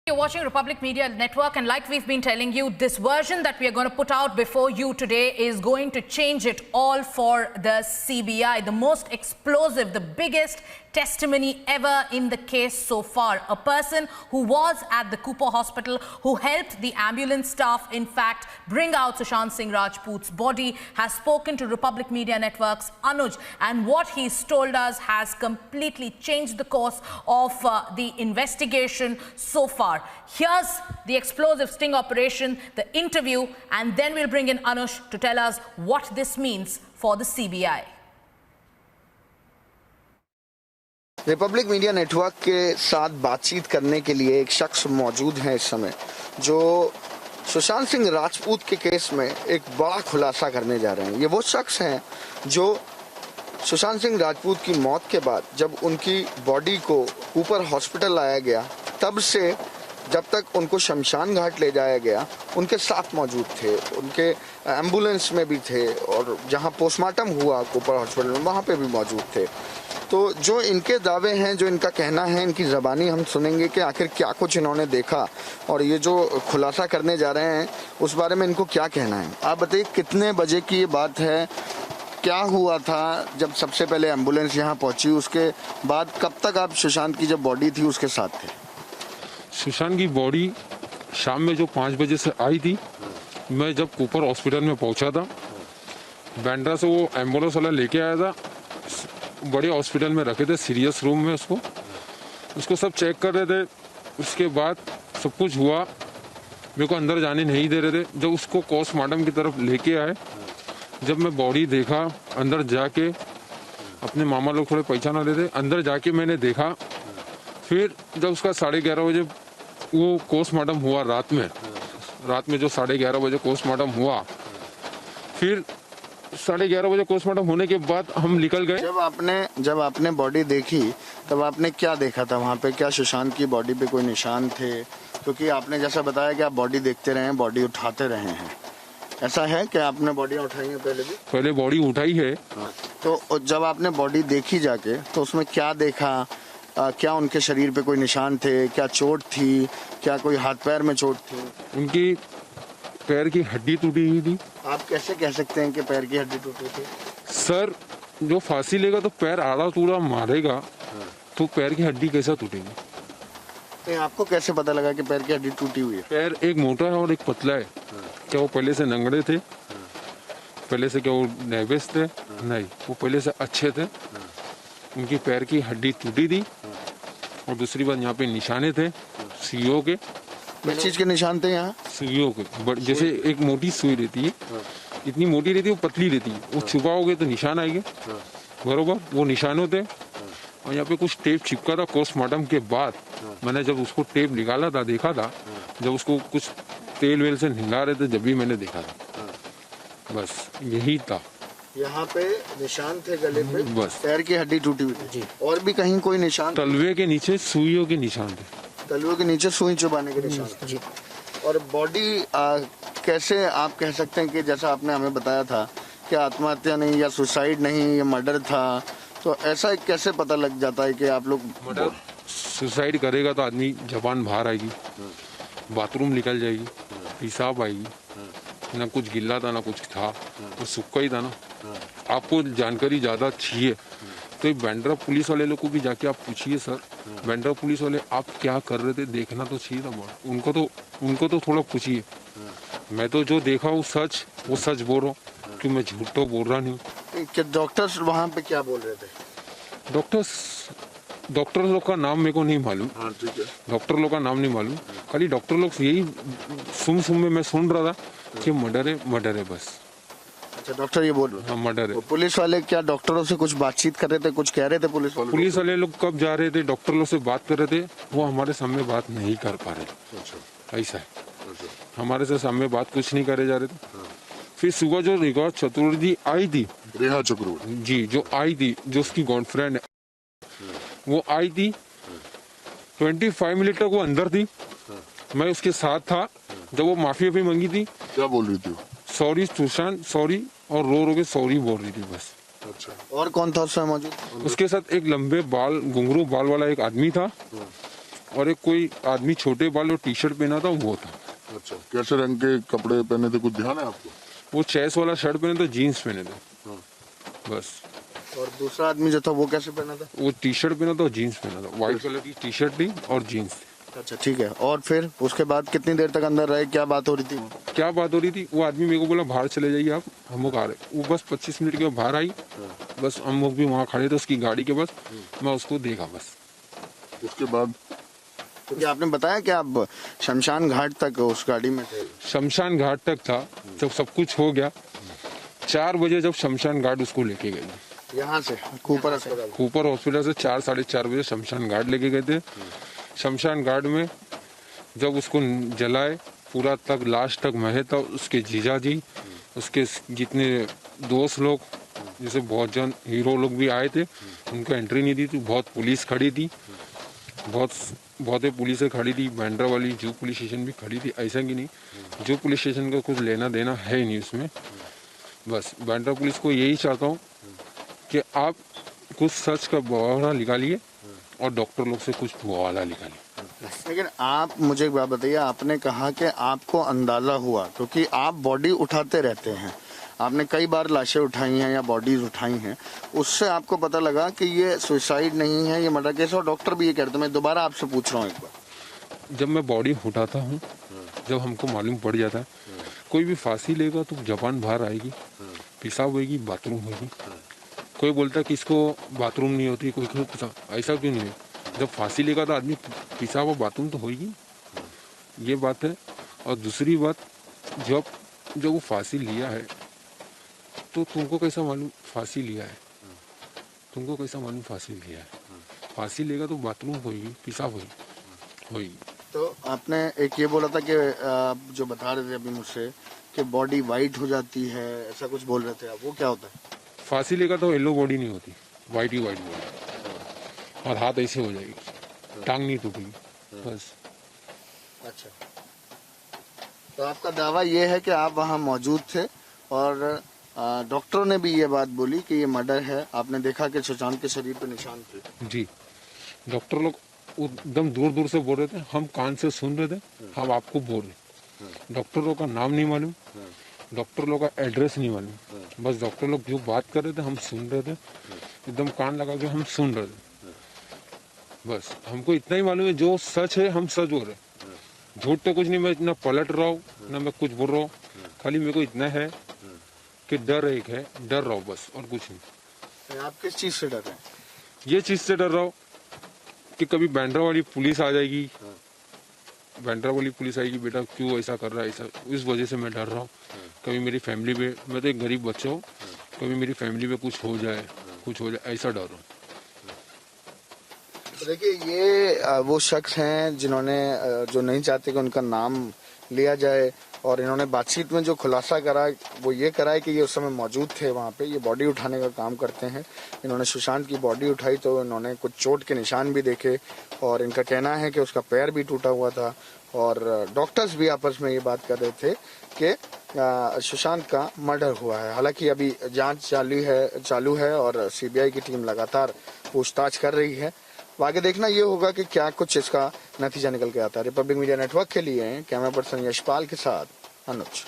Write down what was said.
You're watching Republic Media Network, and like we've been telling you, this version that we are going to put out before you today is going to change it all for the CBI. The most explosive, the biggest testimony ever in the case so far. A person who was at the Cooper Hospital, who helped the ambulance staff, in fact, bring out Sushant Singh Rajput's body, has spoken to Republic Media Network's Anuj, and what he's told us has completely changed the course of the investigation so far. Here's the explosive sting operation, the interview, and then we'll bring in Anuj to tell us what this means for the CBI. Republic media network के साथ बातचीत करने के लिए एक शख्स मौजूद है इस समय, जो सुशांत सिंह राजपूत के केस में एक बड़ा खुलासा करने जा रहे हैं। ये वो शख्स हैं जो सुशांत सिंह राजपूत की मौत के बाद जब उनकी बॉडी को कूपर हॉस्पिटल लाया गया, तब से जब तक उनको शमशान घाट ले जाया गया, उनके साथ मौजूद थे, उनके एम्बुलेंस में भी थे, और जहां पोस्टमार्टम हुआ कूपर हॉस्पिटल में, वहां पे भी मौजूद थे। तो जो इनके दावे हैं, जो इनका कहना है, इनकी ज़बानी हम सुनेंगे कि आखिर क्या कुछ इन्होंने देखा और ये जो खुलासा करने जा रहे हैं उस बारे में इनको क्या कहना है। आप बताइए, कितने बजे की ये बात है, क्या हुआ था जब सबसे पहले एम्बुलेंस यहाँ पहुंची, उसके बाद कब तक आप सुशांत की जब बॉडी थी उसके साथ थे? सुशांत की बॉडी शाम में जो 5 बजे से आई थी, मैं जब कूपर हॉस्पिटल में पहुंचा था, बैंड्रा से वो एम्बुलेंस वाला लेके आया था, बड़े हॉस्पिटल में रखे थे, सीरियस रूम में उसको सब चेक कर रहे थे। उसके बाद सब कुछ हुआ, मेरे को अंदर जाने नहीं दे रहे थे। जब उसको पोस्टमार्टम की तरफ लेके आए, जब मैं बॉडी देखा, अंदर जाके अपने मामा लोग थोड़े पहचाना रहे थे, अंदर जाके मैंने देखा। फिर जब उसका 11:30 बजे वो पोस्टमार्टम हुआ, रात में जो 11:30 बजे पोस्टमार्टम हुआ, फिर 11:30 बजे पोस्टमार्टम होने के बाद हम निकल गए। जब आपने बॉडी देखी, तब आपने क्या देखा था वहाँ पे? क्या सुशांत की बॉडी पे कोई निशान थे? क्योंकि आपने जैसा बताया कि आप बॉडी देखते रहे हैं, बॉडी उठाते रहे हैं, ऐसा है कि आपने बॉडी उठाई है पहले भी? पहले बॉडी उठाई है। तो जब आपने बॉडी देखी जाके, तो उसमें क्या देखा? क्या उनके शरीर पे कोई निशान थे? क्या चोट थी? क्या कोई हाथ पैर में चोट थी? उनकी पैर की हड्डी टूटी हुई थी। आप कैसे कह सकते हैं कि पैर की हड्डी टूटी थी? सर, जो फांसी लेगा तो पैर आड़ा टूड़ा मारेगा, तो पैर की हड्डी कैसा टूटेगी? तो आपको कैसे पता लगा कि पैर की हड्डी टूटी हुई है? पैर एक मोटा है और एक पतला है। क्या वो पहले से नंगड़े थे? पहले से क्या वो नेबेस थे? नहीं, वो पहले से अच्छे थे। उनकी पैर की हड्डी टूटी थी, और दूसरी बात यहाँ पे निशाने थे सुइयों के। किस चीज के निशान थे यहाँ? सुइयों के, जैसे एक मोटी सुई रहती है, इतनी मोटी रहती है, वो पतली रहती है, वो छुपाओगे तो निशान आएंगे, बरोबर वो निशान होते। और यहाँ पे कुछ टेप चिपका था। पोस्टमार्टम के बाद मैंने जब उसको टेप निकाला था, देखा था, जब उसको कुछ तेल वेल से हिला रहे थे, जब भी मैंने देखा था। बस यही था। यहाँ पे निशान थे गले पे, बस पैर की हड्डी टूटी हुई थी। और भी कहीं कोई निशान? तलवे के नीचे सुइयों के निशान थे। तलवे के नीचे सुई चुभाने के निशान थे। और बॉडी कैसे आप कह सकते हैं कि जैसा आपने हमें बताया था कि आत्महत्या नहीं या सुसाइड नहीं, ये मर्डर था, तो ऐसा कैसे पता लग जाता है कि आप लोग? सुसाइड करेगा तो आदमी जबान बाहर आएगी, बाथरूम निकल जाएगी, पेशाब आएगी, ना कुछ गिल्ला था ना कुछ था, तो सूखा ही था ना। आपको जानकारी ज्यादा चाहिए तो बैंड्रा पुलिस वाले लोग को भी जाके आप पूछिए, सर बैंड्रा पुलिस वाले आप क्या कर रहे थे, देखना तो चाहिए था बहुत। उनको तो थोड़ा पूछिए। मैं तो जो देखा वो सच बोल रहा हूँ, कि मैं झूठ तो बोल रहा नहीं। डॉक्टर्स वहाँ पे क्या बोल रहे थे? डॉक्टर लोग का नाम मेरे को नहीं मालूम। डॉक्टर लोग का नाम नहीं मालूम, खाली डॉक्टर लोग यही सुम में मैं सुन रहा था कि मर्डर है बस। अच्छा, डॉक्टर ये बोल रहे? हाँ, मर्डर है। पुलिस वाले क्या डॉक्टरों से कुछ बातचीत कर रहे थे, कुछ कह रहे थे पुलिस वाले लोग कब जा रहे थे, डॉक्टर लोग से बात कर रहे थे, वो हमारे सामने बात नहीं कर पा रहे। ऐसा है, हमारे से सामने बात कुछ नहीं करे जा रहे थे। फिर सुबह जो रेखा चतुर्वेदी आई थी, रेखा चतुर्वेदी जी, जो आई थी, जो उसकी गर्लफ्रेंड है, वो आई थी। 25 मिनट तक वो अंदर थी, मैं उसके साथ था। जब वो माफी मांगी थी, क्या बोल रही थी? सॉरी सुशांत, सॉरी, और रो के सॉरी बोल रही थी बस। अच्छा, और कौन था उसमें मौजूद? उसके साथ एक लंबे बाल, घुंघरू बाल वाला एक आदमी था, और एक कोई आदमी छोटे बाल और टी शर्ट पहना था वो था। अच्छा, कैसे रंग के कपड़े पहने थे, कुछ ध्यान है आपको? वो चेस वाला शर्ट पहने थे, जीन्स पहने थे बस। और दूसरा आदमी जो था वो कैसे पहना था? वो टी शर्ट पहना था और जीन्स पहना था, व्हाइट कलर की टी शर्ट थी और जीन्स थी। अच्छा ठीक है, और फिर उसके बाद कितनी देर तक अंदर रहे, क्या बात हो रही थी? क्या बात हो रही थी, वो आदमी मेरे को बोला बाहर चले जाइए आप, हम लोग आ रहे। वो बस 25 मिनट के बाद बाहर आई, बस हम लोग भी वहाँ खड़े थे उसकी गाड़ी के पास, मैं उसको देखा बस। उसके बाद क्योंकि आपने बताया कि आप शमशान घाट तक उस गाड़ी में थे। शमशान घाट तक था, जब सब कुछ हो गया 4 बजे जब शमशान घाट उसको लेके गए, यहाँ से कूपर अस्पताल? कूपर हॉस्पिटल से 4 साढ़े 4 बजे शमशान घाट लेके गए थे। शमशान घाट में जब उसको जलाए, पूरा तक लास्ट तक महे था, उसके जीजा जी, उसके जितने दोस्त लोग, जैसे बहुत जन हीरो लोग भी आए थे, उनको एंट्री नहीं दी थी। बहुत पुलिस खड़ी थी, बहुत पुलिस खड़ी थी, बैंड्रा वाली जू पुलिस स्टेशन भी खड़ी थी। ऐसा कि नहीं, जू पुलिस स्टेशन का कुछ लेना देना है ही नहीं उसमें। बस बैंड्रा पुलिस को यही चाहता हूँ कि आप कुछ सच का बवाला निकालिए और डॉक्टर लोग से कुछ बवाला निकालिए। लेकिन आप मुझे एक बात बताइए, आपने कहा कि आपको अंदाजा हुआ क्योंकि आप बॉडी उठाते रहते हैं, आपने कई बार लाशें उठाई हैं या बॉडीज उठाई हैं, उससे आपको पता लगा कि ये सुसाइड नहीं है, ये मर्डर केस है, और डॉक्टर भी ये कहते हैं। मैं दोबारा आपसे पूछ रहा हूँ एक बार, जब मैं बॉडी उठाता हूँ, जब हमको मालूम पड़ जाता है कोई भी फांसी लेगा तो जबान बाहर आएगी, पेशाब होगी, बाथरूम होगी। कोई बोलता है कि इसको बाथरूम नहीं होती, कोई ऐसा क्यों नहीं है? जब फांसी लेगा तो आदमी पेशाब और बाथरूम तो होगी, ये बात है। और दूसरी बात, जब वो फांसी लिया है तो तुमको कैसा मालूम फांसी लिया है? तुमको कैसा मालूम फांसी लिया है? फांसी लेगा तो बाथरूम होगी, पेशाब होगी। तो आपने एक ये बोला था कि आप जो बता रहे थे अभी मुझसे कि बॉडी वाइट हो जाती है, ऐसा कुछ बोल रहे थे आप, वो क्या होता है? फांसी लेगा तो येलो बॉडी नहीं होती, वाइट ही वाइट बॉडी, और हाथ ऐसे हो जाएगी, टांग नहीं टूटेगी बस। अच्छा, तो आपका दावा ये है कि आप वहाँ मौजूद थे और डॉक्टरों ने भी ये बात बोली कि ये मर्डर है, आपने देखा कि सुशांत के शरीर पे निशान थे? जी, डॉक्टर लोग एकदम दूर दूर से बोल रहे थे, हम कान से सुन रहे थे, हम आपको बोल रहे। डॉक्टरों का नाम नहीं मालूम, डॉक्टर लोग का एड्रेस नहीं मालूम, बस डॉक्टर लोग जो बात कर रहे थे हम सुन रहे थे, एकदम कान लगा के हम सुन रहे थे। बस हमको इतना ही मालूम है, जो सच है हम सच बोल रहे, झूठ तो कुछ नहीं। मैं इतना पलट रहा हूँ ना मैं कुछ बोल रहा हूँ, खाली मेरे को इतना है कि डर एक है, डर रहा हूँ बस, और कुछ नहीं। आप किस चीज से डर रहे हैं? ये चीज से डर रहा हूँ कि कभी बैंड्रा वाली पुलिस आ जाएगी, बैंड्रा वाली पुलिस आएगी, बेटा क्यों ऐसा कर रहा है, ऐसा, इस वजह से मैं डर रहा हूँ। कभी मेरी फैमिली पे, मैं तो एक गरीब बच्चा हूँ, कभी मेरी फैमिली पे कुछ हो जाए, ऐसा डर रहा हूँ। देखिए, ये वो शख्स हैं जिन्होंने जो नहीं चाहते कि उनका नाम लिया जाए, और इन्होंने बातचीत में जो खुलासा करा वो ये करा है कि ये उस समय मौजूद थे वहाँ पे, ये बॉडी उठाने का काम करते हैं। इन्होंने सुशांत की बॉडी उठाई तो इन्होंने कुछ चोट के निशान भी देखे, और इनका कहना है कि उसका पैर भी टूटा हुआ था, और डॉक्टर्स भी आपस में ये बात कर रहे थे कि सुशांत का मर्डर हुआ है। हालांकि अभी जांच चालू है और सीबीआई की टीम लगातार पूछताछ कर रही है। आगे देखना ये होगा कि क्या कुछ इसका नतीजा निकल के आता है। रिपब्लिक मीडिया नेटवर्क के लिए कैमरा पर्सन यशपाल के साथ अनुज।